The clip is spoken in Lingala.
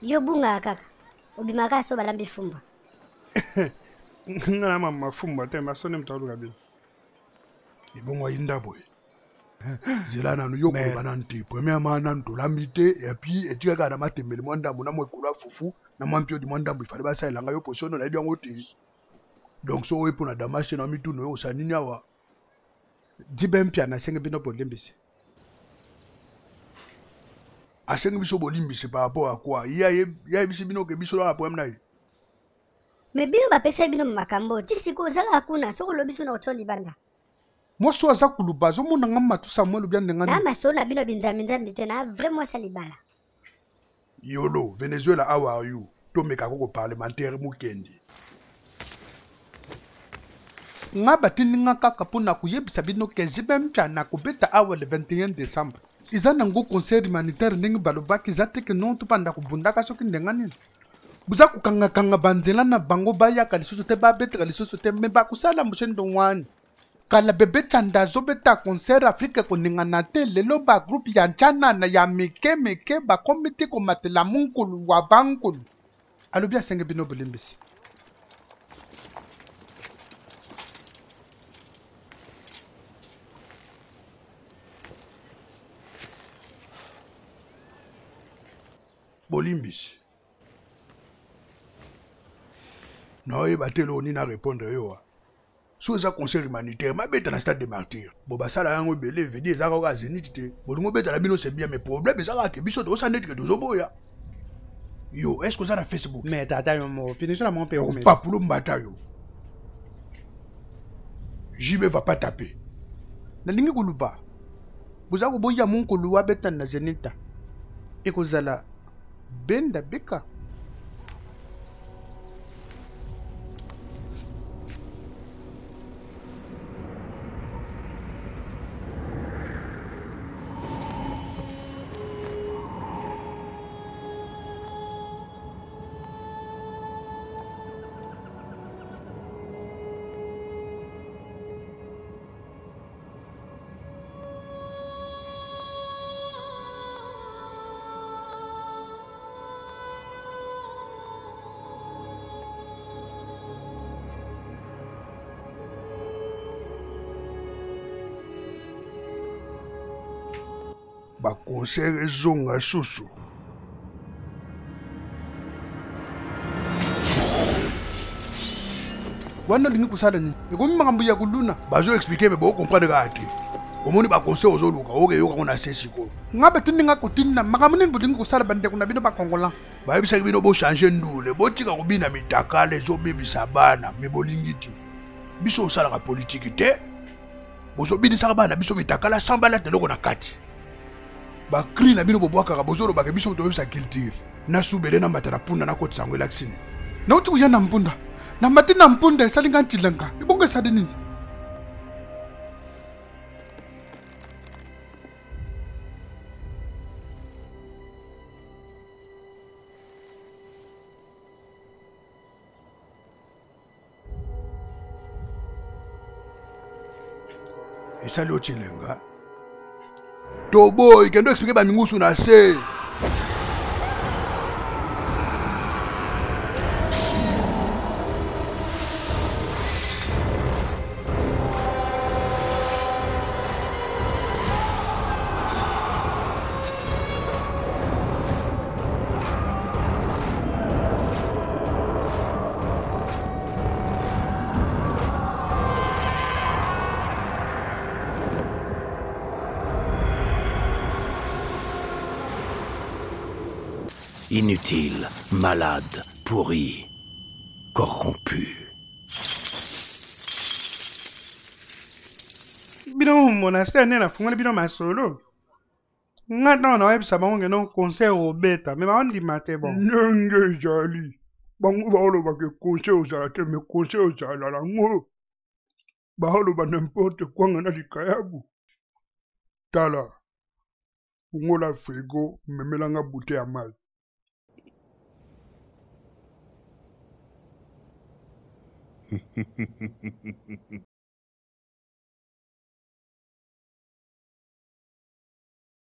Yo bunga kaka. Obimaka so balambi fumba. Ngana mama fumba te masone mtaulu kabila. Ibongwa indabo. Zela nanu yo ko bananti. Premièrement nan to lambité et puis etika kana matembele mwandambo na mwekula fufu na mwampio di mwandambo ifale basa elanga yo posono la bien ngote. Donc so we pona damashe na mituno yo sanini awa. Dibempia na senge bino bolembisi. Asenge biso bolimbisi par rapport à quoi? Ya biso bino ke biso la problème na. Me bino bapesa bino makambo. Tisiko zala hakuna soko lobiso na otoli banda. Moi so aza kuluba zo mona ngama tu Samuel bien ndengani. Na masona bino binzambi te na vraiment salibala. Yolo, Venezuela, how are you? To make a go parlementaire mukendi. Nga batini nga kaka pona kuyebisa bino ke zibempia na kubeta awa le 21 décembre. Iza nango conseil humanitaire ndenge balobaki zateke non tupanda kubundaka soki ndengani. Buza kukanga banzela na bango bayaka lisusu te babetaka lisusu te me bakusala mushendo wani. Kala bebe chanda zobeta concert Afrique koningana te lelo ba group ya nchana na ya meke ba komite ko matela munkulu wa bankulu. Alobi asenge bino bolimbisi. Bolimbisi. Non, il va te l'oni na répondre yo. So za conseil humanitaire, ma bête na stade de martyr. Bo basala yango belé veut dire za ka zénith te. Bolingo bête la bino c'est bien mais problème ça ke biso to sanet ke tozobo ya. Yo, est-ce que ça na Facebook? Mais tata yo mo, finition la mon père mais. Pas pour le mbata yo. JB va pas taper. Na lingi kuluba. Buza ko boya munkulu wa beta na zenita. Ekozala benda beka. Ba conseil zonga susu. Wana lingi kusala ni. Ekomi makambo ya kuluna. Bazo expliquer mais bo comprendre ka ati. Omoni ba conseil ozoluka oke yo ka na sesi ko. Ngabe tindinga kutinna makambo ni budingi kusala bande kuna bino ba kongola. Ba yebisa bino bo changer ndule, bo tika kubina mitakale zo bebisa bana, me bolingiti. Biso osala ka politique te. Bozo bidisa bana biso mitakala sambala te loko na kati. Ba cri na bino bobwaka ka bozolo ba ke biso to bebisa culture. Na subele na matara punda na koti sango elaksini. Na uti kuyana mpunda. Na matina mpunda esalinga ntilanga. Ibonge sadi nini? Esali ochilenga. Tobo, ikendo expliquer ba mingusu na se. Inutile, malade, pourri, corrompu. Bino monastère nena fungana bino masolo. Ngata na webisa bango no conseil obeta, mais ba ndima te bon. Nenge jali. Bango ba oloba ke conseil ozala te me conseil ozala la ngo. Ba oloba n'importe quoi ngana likayabu. Tala. Ungola frigo memelanga bouteille ya mal.